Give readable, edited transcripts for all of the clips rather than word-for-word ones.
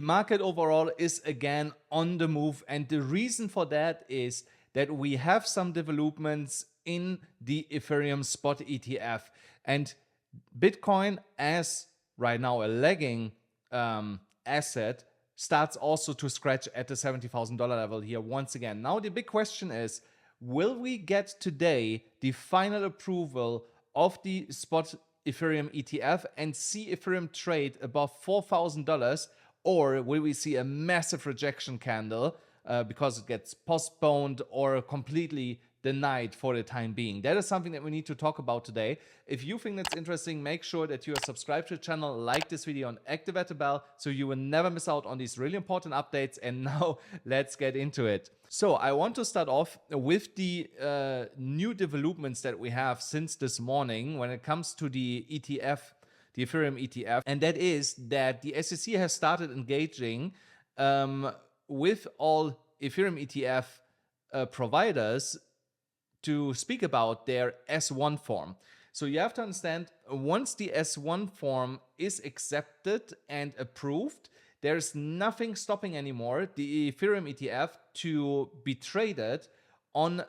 The market overall is again on the move, and the reason for that is that we have some developments in the Ethereum spot ETF, and Bitcoin, as right now a lagging asset, starts also to scratch at the $70,000 level here once again. Now the big question is, will we get today the final approval of the spot Ethereum ETF and see Ethereum trade above $4,000, or will we see a massive rejection candle because it gets postponed or completely denied for the time being? That is something that we need to talk about today. If you think that's interesting, make sure that you are subscribed to the channel, like this video, and activate the bell so you will never miss out on these really important updates. And now let's get into it. So I want to start off with the new developments that we have since this morning when it comes to the ETF, the Ethereum ETF, and that is that the SEC has started engaging with all Ethereum ETF providers to speak about their S1 form. So you have to understand, once the S1 form is accepted and approved, there's nothing stopping anymore the Ethereum ETF to be traded on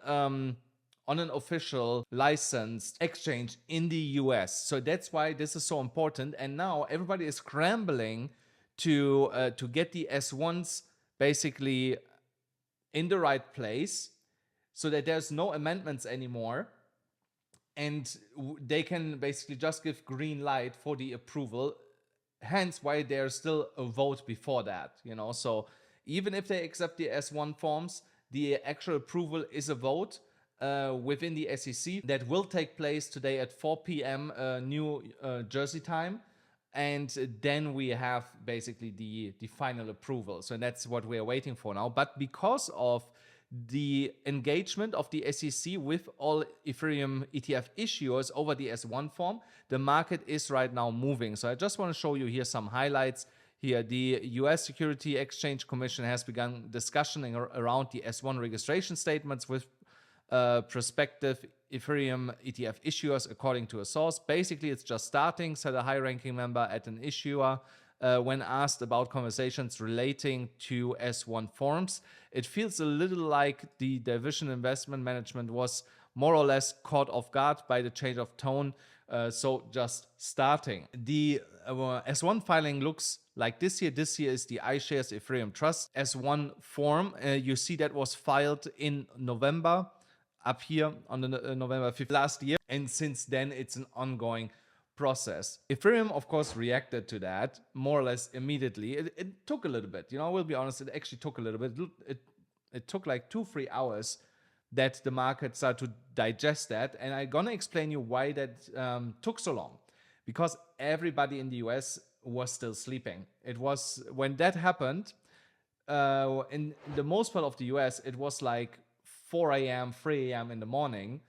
an official licensed exchange in the US. So that's why this is so important. And now everybody is scrambling to get the S1s basically in the right place, so that there's no amendments anymore, and they can basically just give green light for the approval. Hence why there's still a vote before that, you know. So even if they accept the S1 forms, the actual approval is a vote within the SEC that will take place today at 4 p.m. New Jersey time. And then we have basically the final approval. So that's what we are waiting for now. But because of the engagement of the SEC with all Ethereum ETF issuers over the S1 form, the market is right now moving. So I just want to show you here some highlights. Here, the US Security Exchange Commission has begun discussion around the S1 registration statements with prospective Ethereum ETF issuers, according to a source. Basically, it's just starting, said a high-ranking member at an issuer when asked about conversations relating to S1 forms. It feels a little like the Division Investment Management was more or less caught off guard by the change of tone, so just starting. The S1 filing looks like this here. This here is the iShares Ethereum Trust S1 form. You see that was filed in November, up here on the November 5th last year, and since then it's an ongoing process. Ethereum, of course, reacted to that more or less immediately. It took a little bit, you know, I will be honest, it actually took a little bit. It took like 2-3 hours that the market started to digest that, and I'm gonna explain you why that took so long. Because everybody in the US was still sleeping. It was, when that happened, in the most part of the US, it was like 4 a.m., 3 a.m. in the morning,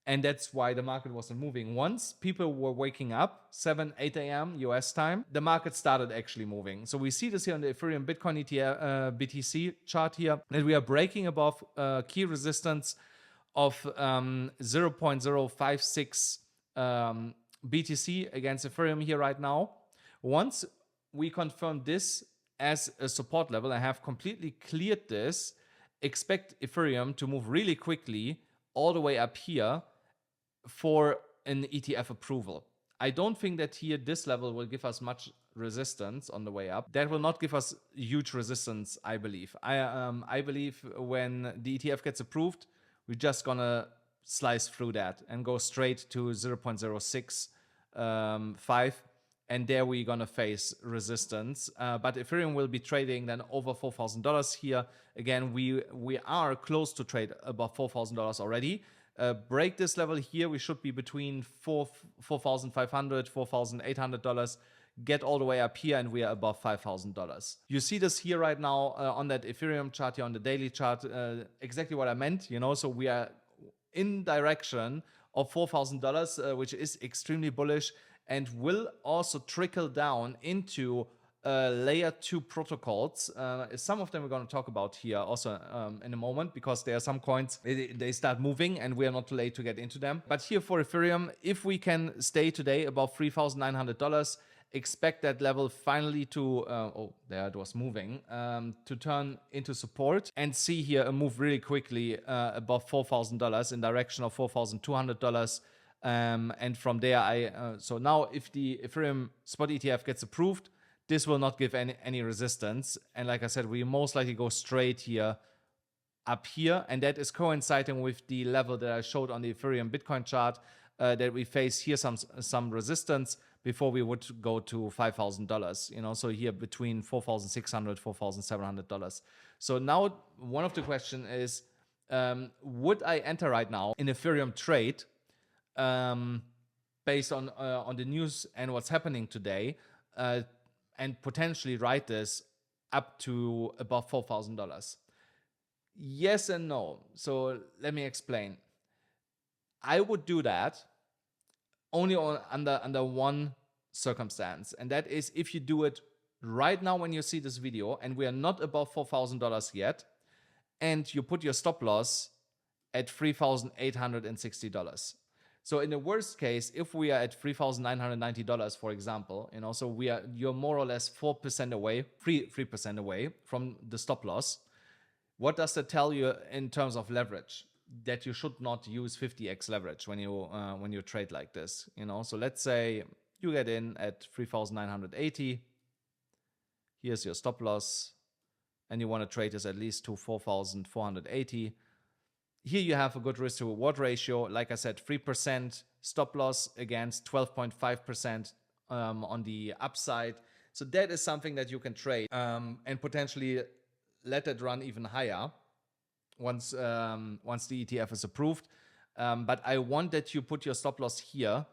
and that's why the market wasn't moving. Once people were waking up, 7, 8 a.m. US time, the market started actually moving. So we see this here on the Ethereum Bitcoin ETF, BTC chart here, that we are breaking above key resistance of 0.056 BTC against Ethereum here right now. Once we confirm this as a support level and have completely cleared this, expect Ethereum to move really quickly all the way up here for an ETF approval. I don't think that here this level will give us much resistance on the way up. That will not give us huge resistance, I believe. I believe when the ETF gets approved, we're just gonna slice through that and go straight to 0.065, and there we're gonna face resistance. But Ethereum will be trading then over $4,000 here. Again, we are close to trade above $4,000 already. Break this level here, we should be between $4,500, $4,800. Get all the way up here, and we are above $5,000. You see this here right now on that Ethereum chart here, on the daily chart, exactly what I meant, you know. So we are in direction of $4,000, which is extremely bullish, and will also trickle down into layer 2 protocols. Some of them we're going to talk about here also in a moment, because there are some coins, they start moving and we are not too late to get into them. But here for Ethereum, if we can stay today above $3,900 expect that level finally to, oh, there it was moving, to turn into support, and see here a move really quickly above $4,000 in direction of $4,200. And from there, so now if the Ethereum spot ETF gets approved, this will not give any resistance. And like I said, we most likely go straight here up here, and that is coinciding with the level that I showed on the Ethereum Bitcoin chart, that we face here some resistance before we would go to $5,000, so here between $4,600, $4,700. So now one of the questions is, would I enter right now in Ethereum trade based on the news and what's happening today, and potentially ride this up to above $4,000? Yes and no. So let me explain. I would do that only under one circumstance, and that is if you do it right now when you see this video and we are not above $4,000 yet, and you put your stop loss at $3,860. So in the worst case, if we are at $3,990, for example, so you're more or less 4% away, 3% away from the stop loss. What does that tell you in terms of leverage? That you should not use 50x leverage when you trade like this. So let's say you get in at 3,980. Here's your stop loss, and you want to trade this at least to 4,480. Here you have a good risk to reward ratio. Like I said, 3% stop loss against 12.5% on the upside. So that is something that you can trade and potentially let it run even higher once the ETF is approved. But I want that you put your stop loss here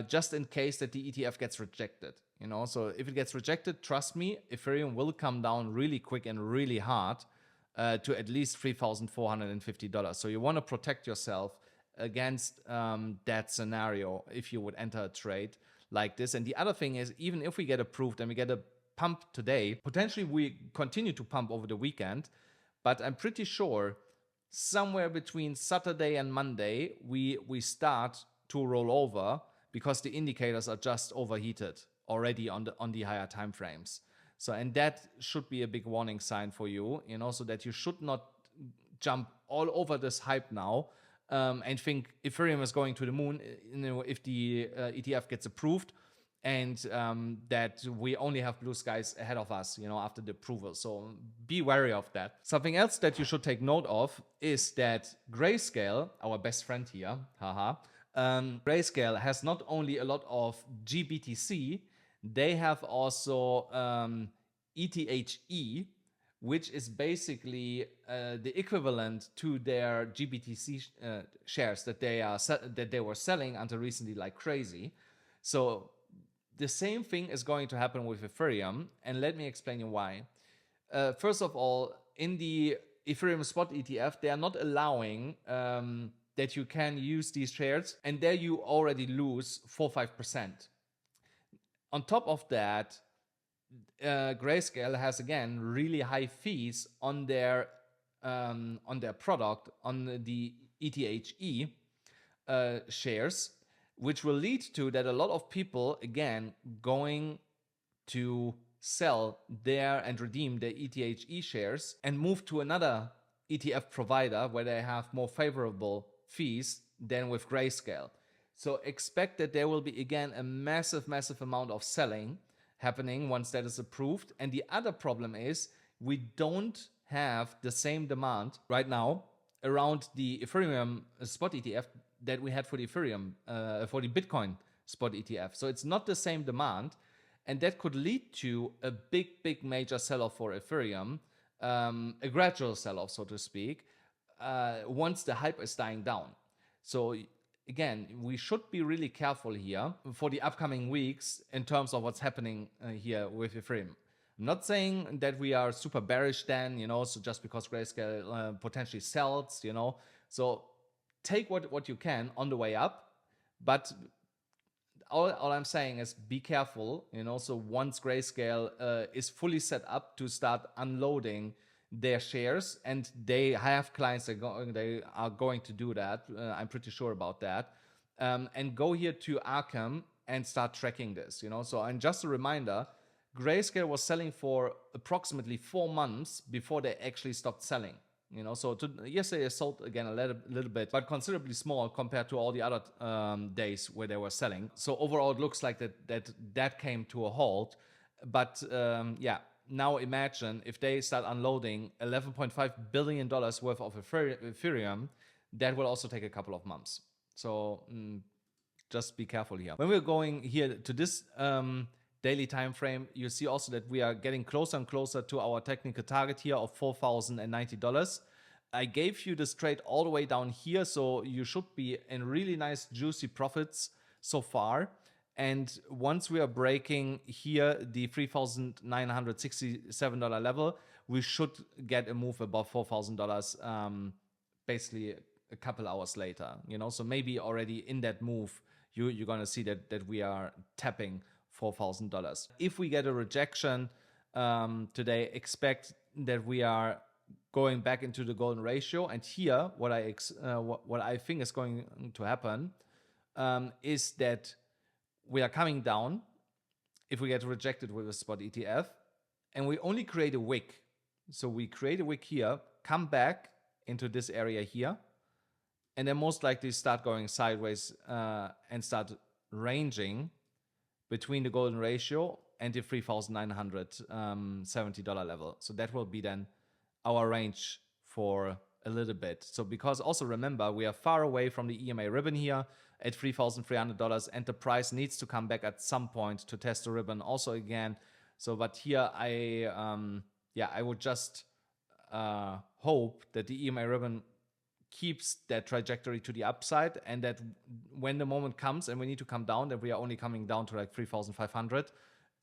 just in case that the ETF gets rejected. So if it gets rejected, trust me, Ethereum will come down really quick and really hard to at least $3,450. So you want to protect yourself against that scenario if you would enter a trade like this. And the other thing is, even if we get approved and we get a pump today, potentially we continue to pump over the weekend, but I'm pretty sure somewhere between Saturday and Monday we start to roll over because the indicators are just overheated already on the higher time frames. So, and that should be a big warning sign for you, so that you should not jump all over this hype now and think Ethereum is going to the moon, if the ETF gets approved, and that we only have blue skies ahead of us, after the approval. So be wary of that. Something else that you should take note of is that Grayscale, our best friend here, Grayscale has not only a lot of GBTC, they have also ETHE, which is basically the equivalent to their GBTC shares that they were selling until recently like crazy. So the same thing is going to happen with Ethereum, and let me explain you why. First of all, in the Ethereum spot ETF, they are not allowing that you can use these shares, and there you already lose 4-5%. On top of that, Grayscale has again really high fees on their product, on the ETHE shares, which will lead to that a lot of people again going to sell their and redeem their ETHE shares and move to another ETF provider where they have more favorable fees than with Grayscale. So expect that there will be again a massive amount of selling happening once that is approved. And the other problem is we don't have the same demand right now around the Ethereum spot ETF that we had for the Ethereum, for the Bitcoin spot ETF. So it's not the same demand, and that could lead to a big major sell-off for Ethereum, a gradual sell-off, so to speak, once the hype is dying down. So again, we should be really careful here for the upcoming weeks in terms of what's happening here with Ethereum. I'm not saying that we are super bearish then, so just because Grayscale potentially sells, So take what you can on the way up, but all I'm saying is be careful, so once Grayscale is fully set up to start unloading their shares, and they have clients that they are going to do that, I'm pretty sure about that, and go here to Arkham and start tracking this, So, and just a reminder, Grayscale was selling for approximately 4 months before they actually stopped selling. So yesterday they sold again a little bit, but considerably small compared to all the other days where they were selling. So overall, it looks like that came to a halt. But yeah, now imagine if they start unloading $11.5 billion worth of Ethereum, that will also take a couple of months. So just be careful here. When we're going here to this daily time frame, you see also that we are getting closer and closer to our technical target here of $4,090. I gave you this trade all the way down here, so you should be in really nice juicy profits so far. And once we are breaking here the $3,967 level, we should get a move above $4,000 basically a couple hours later. So maybe already in that move you're going to see that we are tapping $4,000. If we get a rejection today, expect that we are going back into the golden ratio. And here, what I think is going to happen is that we are coming down if we get rejected with a spot ETF, and we only create a wick. So we create a wick here, come back into this area here, and then most likely start going sideways and start ranging between the golden ratio and the $3,970 level. So that will be then our range for a little bit. So because also remember, we are far away from the EMA ribbon here at $3,300, and the price needs to come back at some point to test the ribbon also again. So, but here I would just hope that the EMA ribbon keeps that trajectory to the upside, and that when the moment comes and we need to come down, that we are only coming down to like 3,500.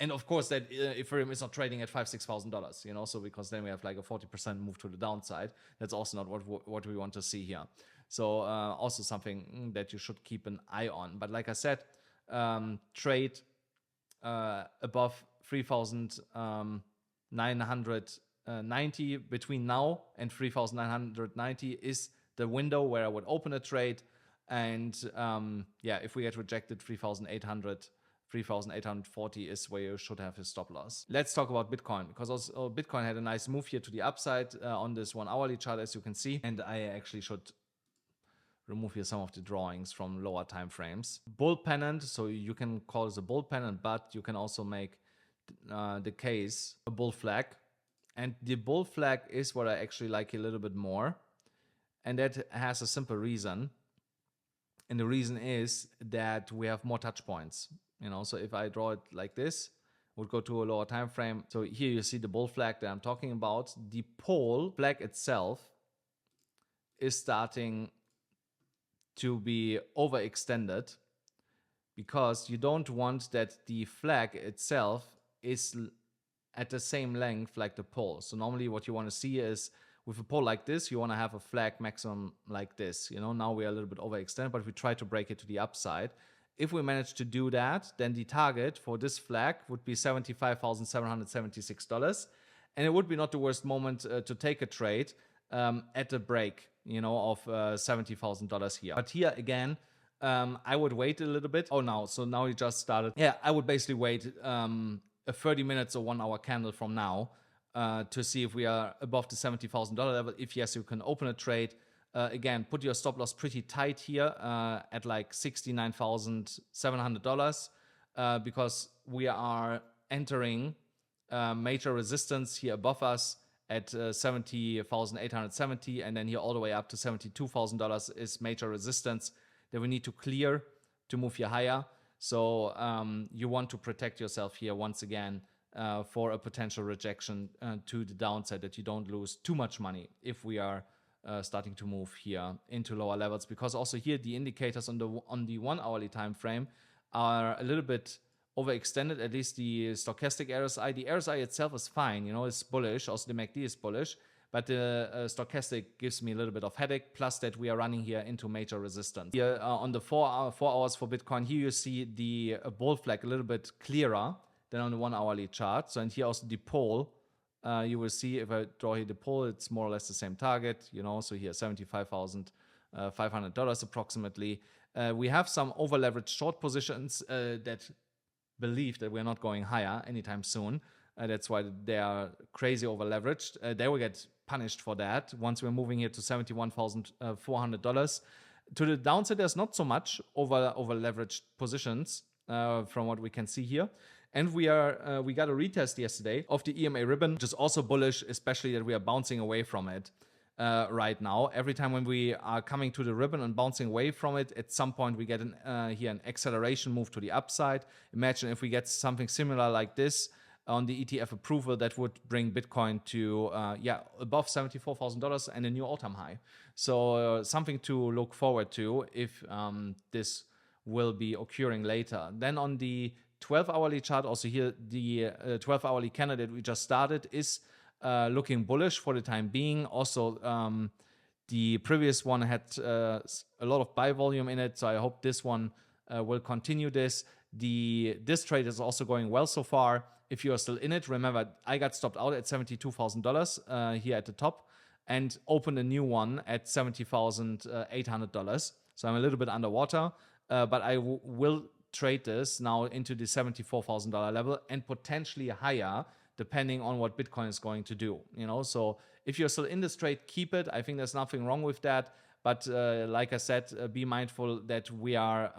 And of course that Ethereum is not trading at $5,000-6,000, so because then we have like a 40% move to the downside. That's also not what we want to see here. So also something that you should keep an eye on. But like I said, trade above 3,990 between now and 3,990 is the window where I would open a trade. And if we get rejected, 3,840 is where you should have his stop loss. Let's talk about Bitcoin, because also Bitcoin had a nice move here to the upside on this 1 hourly chart, as you can see. And I actually should remove here some of the drawings from lower time frames. Bull pennant, so you can call this a bull pennant, but you can also make the case a bull flag. And the bull flag is what I actually like a little bit more. And that has a simple reason. And the reason is that we have more touch points. So if I draw it like this, would go to a lower time frame. So here you see the bull flag that I'm talking about. The pole flag itself is starting to be overextended, because you don't want that the flag itself is at the same length like the pole. So normally what you want to see is, with a pole like this, you want to have a flag maximum like this. Now we are a little bit overextended, but we try to break it to the upside. If we manage to do that, then the target for this flag would be $75,776. And it would be not the worst moment to take a trade at the break, of $70,000 here. But here again, I would wait a little bit. Oh, now, so now you just started. Yeah, I would basically wait a 30 minutes or 1 hour candle from now to see if we are above the $70,000 level. If yes, you can open a trade. Again, put your stop loss pretty tight here at like $69,700 because we are entering major resistance here above us at $70,870, and then here all the way up to $72,000 is major resistance that we need to clear to move here higher. So you want to protect yourself here once again for a potential rejection to the downside, that you don't lose too much money if we are starting to move here into lower levels, because also here the indicators on the 1 hourly time frame are a little bit overextended. At least the stochastic RSI, the RSI itself is fine, it's bullish. Also the MACD is bullish, but the stochastic gives me a little bit of headache. Plus that we are running here into major resistance. Here on the 4 hours for Bitcoin, here you see the bull flag a little bit clearer than on the 1 hourly chart. So and here also the pole. You will see if I draw here the pole, it's more or less the same target, so here $75,500 approximately. We have some over-leveraged short positions that believe that we're not going higher anytime soon. That's why they are crazy over-leveraged. They will get punished for that once we're moving here to $71,400. To the downside, there's not so much over-leveraged positions from what we can see here. And we got a retest yesterday of the EMA ribbon, which is also bullish, especially that we are bouncing away from it right now. Every time when we are coming to the ribbon and bouncing away from it, at some point we get here an acceleration move to the upside. Imagine if we get something similar like this on the ETF approval, that would bring Bitcoin to above $74,000 and a new all-time high. So something to look forward to if this will be occurring later. Then on the 12-hourly chart, also here the 12-hourly candidate we just started is looking bullish for the time being. Also, the previous one had a lot of buy volume in it, so I hope this one will continue this. This trade is also going well so far. If you are still in it, remember I got stopped out at $72,000 here at the top and opened a new one at $70,800. So I'm a little bit underwater, but I will trade this now into the $74,000 level and potentially higher, depending on what Bitcoin is going to do. So if you're still in this trade, keep it. I think there's nothing wrong with that. But like I said, be mindful that we are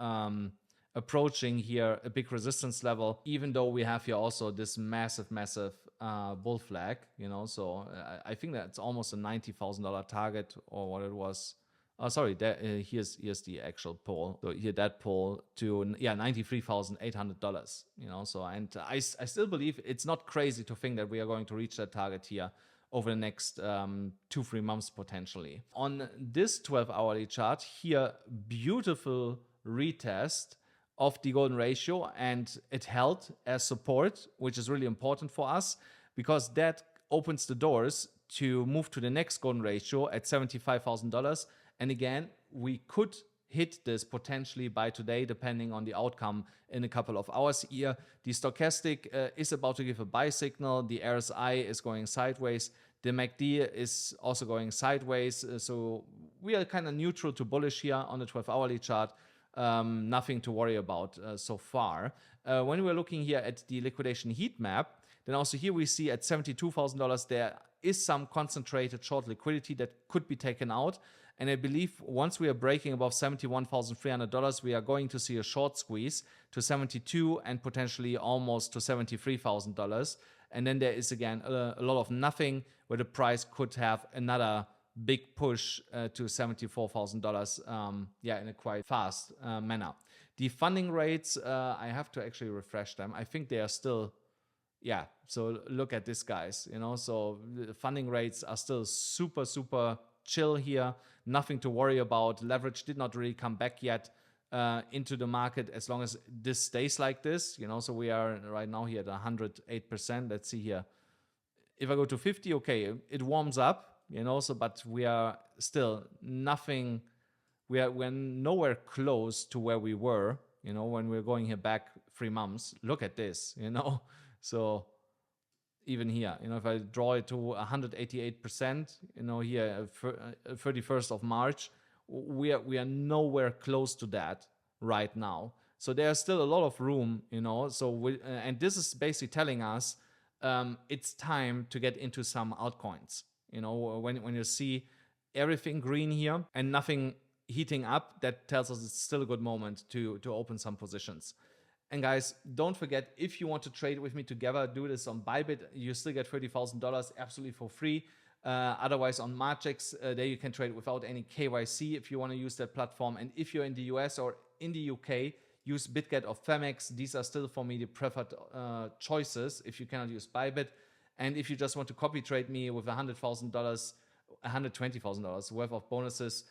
approaching here a big resistance level, even though we have here also this massive bull flag. So I think that's almost a $90,000 target, or what it was. Oh, sorry, here's the actual poll. So here that poll to $93,800. So and I still believe it's not crazy to think that we are going to reach that target here over the next 2-3 months potentially. On this 12-hourly chart here, beautiful retest of the golden ratio, and it held as support, which is really important for us because that opens the doors to move to the next golden ratio at $75,000. And again, we could hit this potentially by today, depending on the outcome in a couple of hours here. The stochastic is about to give a buy signal. The RSI is going sideways. The MACD is also going sideways. So we are kind of neutral to bullish here on the 12-hourly chart. Nothing to worry about so far. When we're looking here at the liquidation heat map, then also here we see at $72,000 there is some concentrated short liquidity that could be taken out. And I believe once we are breaking above $71,300, we are going to see a short squeeze to $72,000 and potentially almost to $73,000. And then there is again a lot of nothing where the price could have another big push to $74,000 in a quite fast manner. The funding rates, I have to actually refresh them. I think they are still, so look at this, guys. So the funding rates are still super, super chill here. Nothing to worry about. Leverage did not really come back yet into the market as long as this stays like this. So we are right now here at 108%. Let's see here. If I go to 50, okay, it warms up. But we are still nothing. We're nowhere close to where we were. When we were going here back 3 months. Look at this. So even here, if I draw it to 188%, here 31st of March, we are nowhere close to that right now. So there's still a lot of room, So and this is basically telling us it's time to get into some altcoins. When you see everything green here and nothing heating up, that tells us it's still a good moment to open some positions. And guys, don't forget, if you want to trade with me together, do this on BYBIT. You still get $30,000 absolutely for free. Otherwise, on Margex, there you can trade without any KYC if you want to use that platform. And if you're in the US or in the UK, use BITGET or Phemex. These are still for me the preferred choices if you cannot use BYBIT. And if you just want to copy trade me with $100,000, $120,000 worth of bonuses,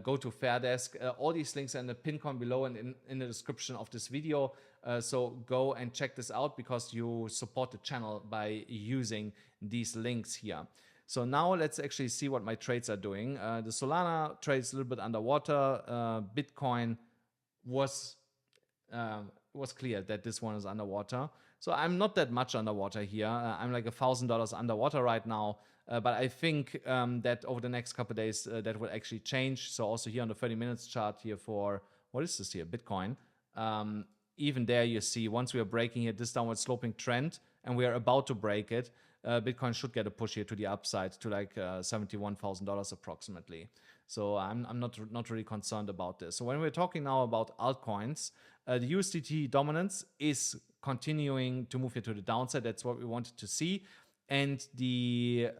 go to FAIRDESK. All these links are in the pin comment below and in the description of this video. So go and check this out because you support the channel by using these links here. So now let's actually see what my trades are doing. The Solana trade is a little bit underwater. Bitcoin was clear that this one is underwater. So I'm not that much underwater here. I'm like $1,000 underwater right now. But I think that over the next couple of days, that will actually change. So also here on the 30 minutes chart here for what is this here? Bitcoin. Even there you see, once we are breaking here this downward sloping trend and we are about to break it, Bitcoin should get a push here to the upside to like $71,000 approximately. So I'm not really concerned about this. So when we're talking now about altcoins, the USDT dominance is continuing to move here to the downside. That's what we wanted to see. And the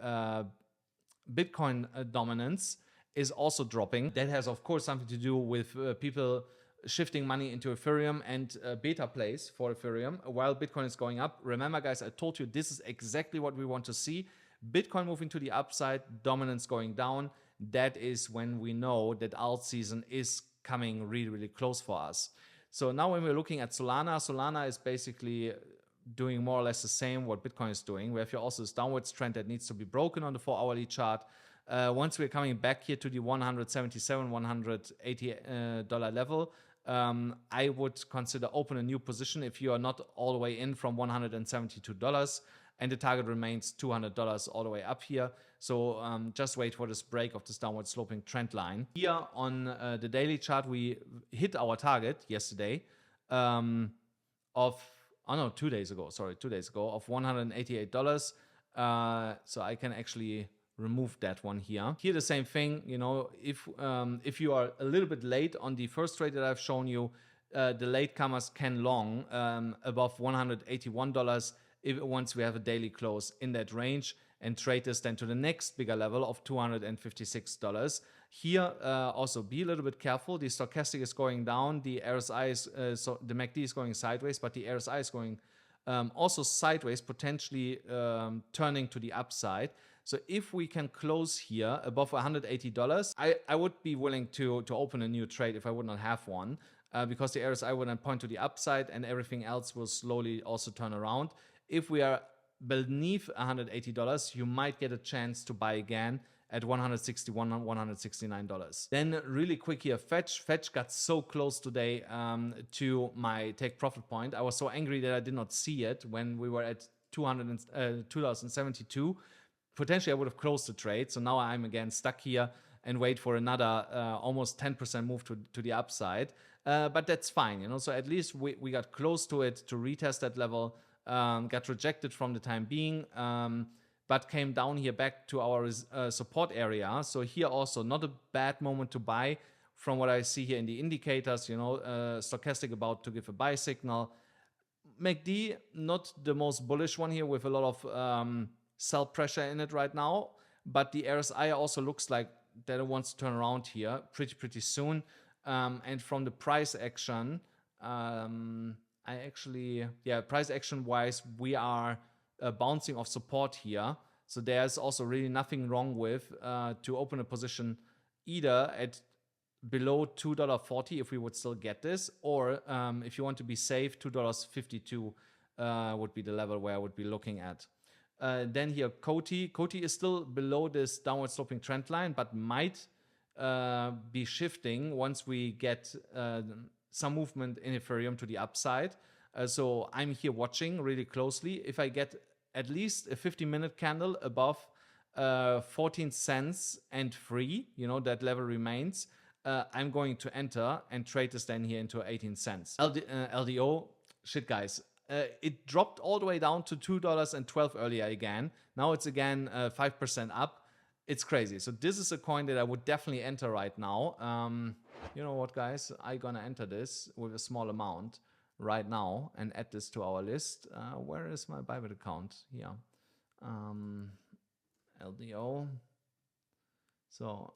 Bitcoin dominance is also dropping. That has, of course, something to do with people shifting money into Ethereum and beta plays for Ethereum while Bitcoin is going up. Remember, guys, I told you this is exactly what we want to see. Bitcoin moving to the upside, dominance going down. That is when we know that alt season is coming really, really close for us. So now when we're looking at Solana, Solana is basically doing more or less the same what Bitcoin is doing. We have here also this downwards trend that needs to be broken on the 4-hourly chart. Once we're coming back here to the $177, $180 level, I would consider open a new position if you are not all the way in from $172, and the target remains $200 all the way up here. So just wait for this break of this downward sloping trend line. Here on the daily chart, we hit our target yesterday of 2 days ago, of $188. So I can actually remove that one here. Here the same thing, you know, if you are a little bit late on the first trade that I've shown you, the latecomers can long above $181 once we have a daily close in that range, and trade this then to the next bigger level of $256. Here also be a little bit careful. The stochastic is going down, the RSI is so the MACD is going sideways, but the RSI is going also sideways, potentially turning to the upside. So if we can close here above $180, I would be willing to open a new trade if I would not have one, because the RSI would then point to the upside and everything else will slowly also turn around. If we are beneath $180, you might get a chance to buy again at $161, $169. Then really quick here, Fetch got so close today to my take profit point. I was so angry that I did not see it when we were at 2072. Potentially I would have closed the trade. So now I'm again stuck here and wait for another almost 10% move to the upside. But that's fine, you know. So at least we got close to it to retest that level, got rejected from the time being, but came down here back to our support area. So here also not a bad moment to buy from what I see here in the indicators, you know, stochastic about to give a buy signal. MACD, not the most bullish one here with a lot of sell pressure in it right now, but the RSI also looks like that it wants to turn around here pretty soon. And from the price action, price action wise, we are bouncing off support here. So there's also really nothing wrong with to open a position either at below $2.40 if we would still get this, or if you want to be safe, $2.52 would be the level where I would be looking at. Then here, Coty is still below this downward sloping trend line, but might be shifting once we get some movement in Ethereum to the upside. So I'm here watching really closely. If I get at least a 50-minute candle above 14 cents and free, you know, that level remains, I'm going to enter and trade this then here into 18 cents. LDO, shit guys. It dropped all the way down to $2.12 earlier again. Now it's again 5% up. It's crazy. So this is a coin that I would definitely enter right now. You know what, guys? I'm gonna enter this with a small amount right now and add this to our list. Where is my BYBIT account? Here. LDO. So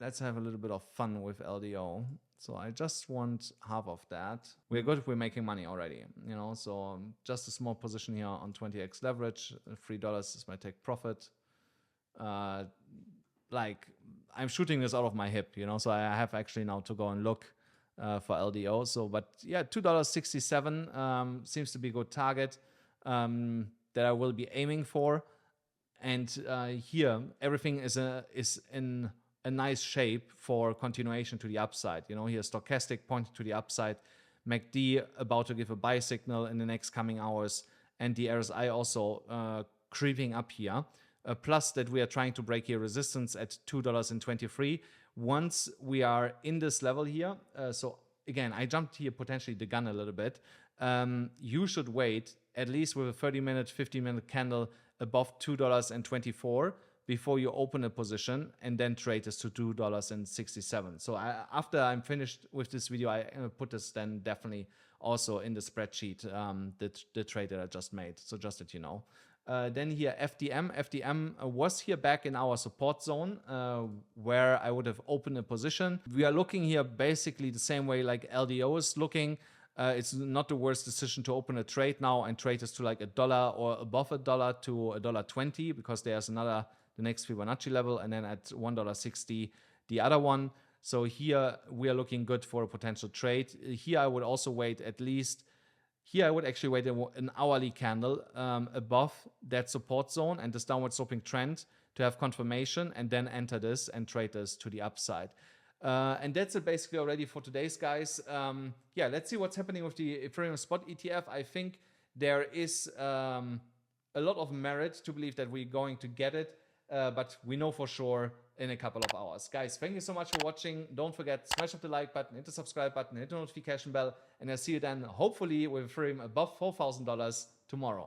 let's have a little bit of fun with LDO. So I just want half of that. We're good if we're making money already, you know. So just a small position here on 20x leverage. $3 is my take profit. Like I'm shooting this out of my hip, you know. So I have actually now to go and look for LDO. So, but yeah, $2.67 seems to be a good target that I will be aiming for. And here everything is in a nice shape for continuation to the upside. You know, here stochastic pointing to the upside, MACD about to give a buy signal in the next coming hours, and the RSI also creeping up here. Plus that we are trying to break here resistance at $2.23. Once we are in this level here, so again, I jumped here potentially the gun a little bit. You should wait at least with a 30-minute, 50-minute candle above $2.24 before you open a position and then trade this to $2.67. So after I'm finished with this video, I put this then definitely also in the spreadsheet, the trade that I just made. So just that you know. Then here FDM was here back in our support zone where I would have opened a position. We are looking here basically the same way like LDO is looking. It's not the worst decision to open a trade now and trade this to like $1 or above $1 to $1.20 because there's the next Fibonacci level, and then at $1.60 the other one. So here we are looking good for a potential trade. Here I would also wait at least. Here I would actually wait an hourly candle above that support zone and this downward sloping trend to have confirmation, and then enter this and trade this to the upside. And that's it basically already for today's, guys. Yeah, let's see what's happening with the Ethereum spot ETF. I think there is a lot of merit to believe that we're going to get it, but we know for sure in a couple of hours. Guys, thank you so much for watching. Don't forget, smash up the like button, hit the subscribe button, hit the notification bell, and I'll see you then hopefully with Ethereum above $4,000 tomorrow.